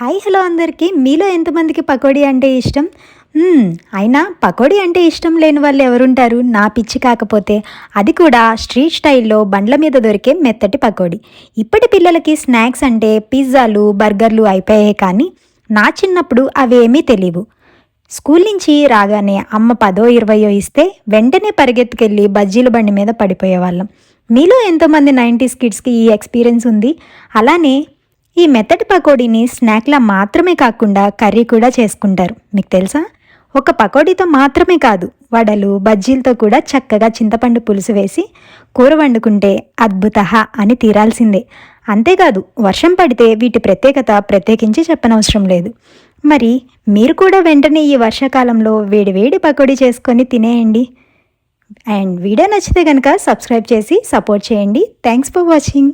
Hi hello అందరికీ. మీలో ఎంతమందికి పకోడీ అంటే ఇష్టం? అయినా పకోడీ అంటే ఇష్టం లేని వాళ్ళు ఎవరుంటారు? నా పిచ్చి కాకపోతే. అది కూడా స్ట్రీట్ స్టైల్‌లో బండ్ల మీద దొరికే మెత్తటి పకోడీ. ఇప్పటి పిల్లలకి స్నాక్స్ అంటే పిజ్జాలు, బర్గర్‌లు అయిపోయాయి కానీ నా చిన్నప్పుడు అవేమీ తెలీవు. స్కూల్ నుంచి రాగానే అమ్మ 10, 20 ఇస్తే వెంటనే పరిగెత్తుకెళ్ళి బజ్జీల బండి మీద పడిపోయేవాళ్ళం. మీలో ఎంతమంది 90స్ కిడ్స్‌కి ఈ ఎక్స్‌పీరియన్స్ ఉంది? అలానే ఈ మెత్తటి పకోడీని స్నాక్‌లా మాత్రమే కాకుండా కర్రీ కూడా చేసుకుంటారు. మీకు తెలుసా? ఒక పకోడీతో మాత్రమే కాదు, వడలు, బజ్జీలతో కూడా చక్కగా చింతపండు పులుసు వేసి కూర వండుకుంటే అద్భుతహ అని తీరాల్సిందే. అంతేకాదు, వర్షం పడితే వీటి ప్రత్యేకత ప్రత్యేకించి చెప్పనవసరం లేదు. మరి మీరు కూడా వెంటనే ఈ వర్షాకాలంలో వేడి వేడి పకోడీ చేసుకొని తినేయండి. అండ్ వీడియో నచ్చితే కనుక సబ్స్క్రైబ్ చేసి సపోర్ట్ చేయండి. Thanks for watching.